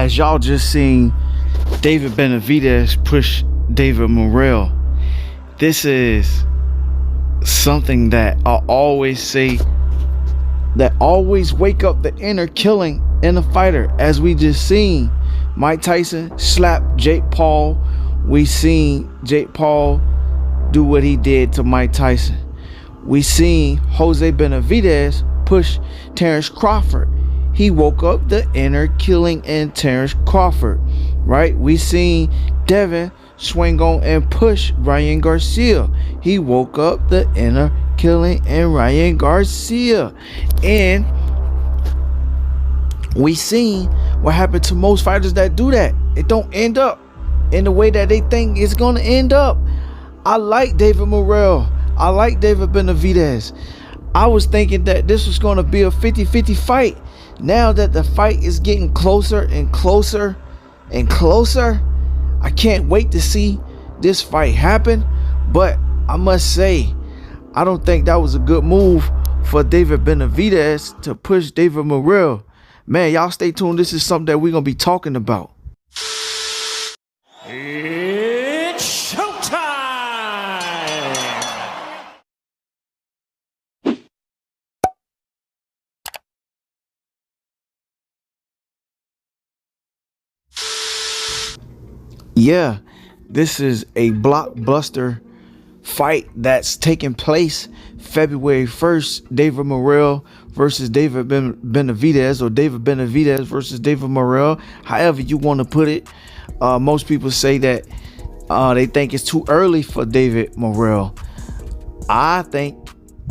as y'all just seen David Benavidez push David Morel, this is something that I always say that always wake up the inner killing in a fighter. As we just seen Mike Tyson slap Jake Paul, we seen Jake Paul do what he did to Mike Tyson. We seen Jose Benavidez push Terrence Crawford. He woke up the inner killing in Terrence Crawford, right? We seen Devin swing on and push Ryan Garcia. He woke up the inner killing in Ryan Garcia. And we seen what happened to most fighters that do that. It don't end up in the way that they think it's gonna end up. I like David Morel. I like David Benavidez. I was thinking that this was gonna be a 50-50 fight. Now that the fight is getting closer and closer and closer, I can't wait to see this fight happen. But I must say, I don't think that was a good move for David Benavidez to push David Morel. Man, y'all stay tuned. This is something that we're going to be talking about. It's showtime! Yeah, this is a blockbuster fight that's taking place February 1st. David Morel versus David Benavidez, or David Benavidez versus David Morel, however you want to put it. Most people say that they think it's too early for David Morel. I think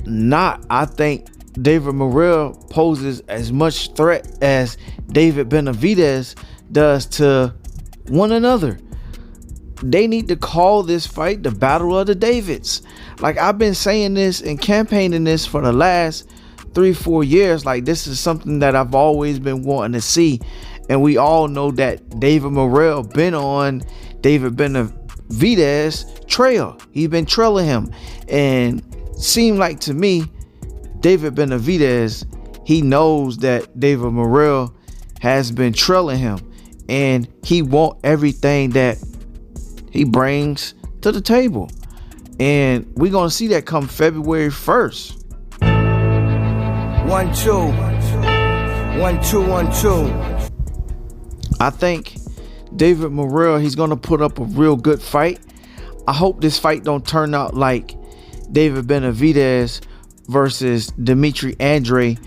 not. I think David Morel poses as much threat as David Benavidez does to one another. They need to call this fight the Battle of the Davids. Like, I've been saying this and campaigning this for the last 3-4 years. Like, this is something that I've always been wanting to see. And we all know that David Morel been on David Benavidez trail. He's been trailing him. And seemed like to me, David Benavidez, he knows that David Morel has been trailing him. And he want everything that he brings to the table. And we're going to see that come February 1st. 1-2. 1-2, 1-2. I think David Morel, he's going to put up a real good fight. I hope this fight don't turn out like David Benavidez versus Dimitri Andre,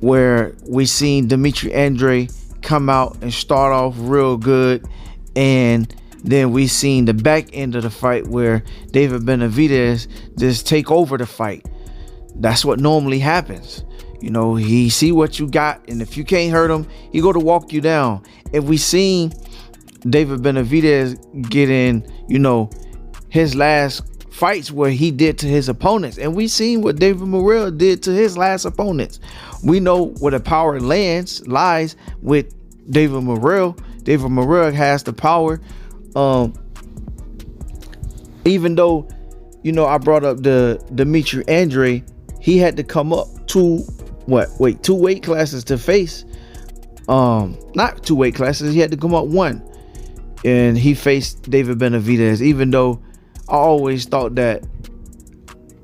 where we seen Dimitri Andre come out and start off real good, and then we seen the back end of the fight where David Benavidez just take over the fight. That's what normally happens. You know, he see what you got, and if you can't hurt him, he go to walk you down. And we seen David Benavidez get in, you know, his last fights where he did to his opponents, and we seen what David Morel did to his last opponents. We know where the power lies with David Morel. David Morel has the power. Even though, you know, I brought up the Dimitri Andre, he had to come up two weight classes to face. Not 2 weight classes. He had to come up 1, and he faced David Benavidez. Even though I always thought that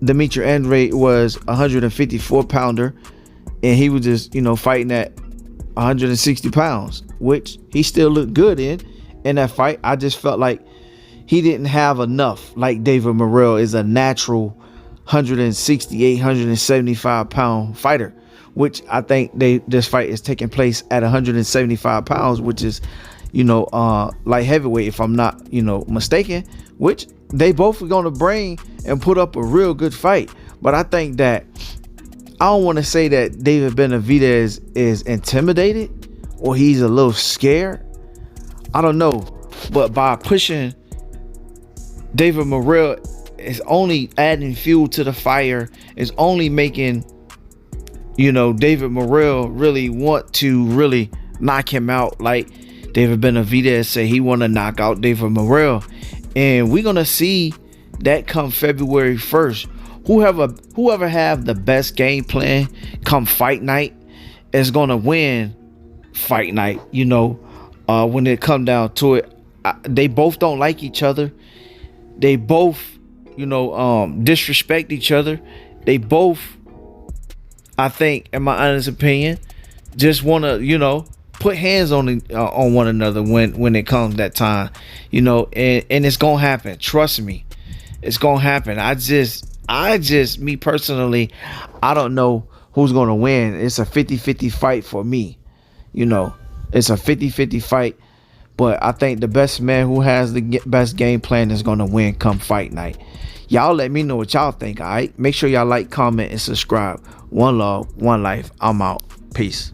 Dimitri Andre was a 154 pounder, and he was just, you know, fighting at 160 pounds, which he still looked good in that fight. I just felt like he didn't have enough. Like, David Morel is a natural 168, 175 pound fighter, which I think this fight is taking place at 175 pounds, which is, you know, light heavyweight, if I'm not, you know, mistaken, which they both are going to bring and put up a real good fight. But I think that, I don't want to say that David Benavidez is intimidated or he's a little scared. I don't know. But by pushing David Morel, is only adding fuel to the fire. Is only making, you know, David Morel really want to really knock him out. Like David Benavidez said, he want to knock out David Morel. And we're going to see that come February 1st. Whoever have the best game plan come fight night is going to win fight night. You know, when it come down to it. They both don't like each other. They both, disrespect each other. They both, I think, in my honest opinion, just want to, put hands on one another when it comes that time, and it's gonna happen. Trust me, it's gonna happen. I just, me personally, I don't know who's gonna win. It's a 50-50 fight for me. It's a 50-50 fight. But I think the best man who has the best game plan is going to win come fight night. Y'all let me know what y'all think, all right? Make sure y'all like, comment, and subscribe. One love, one life. I'm out. Peace.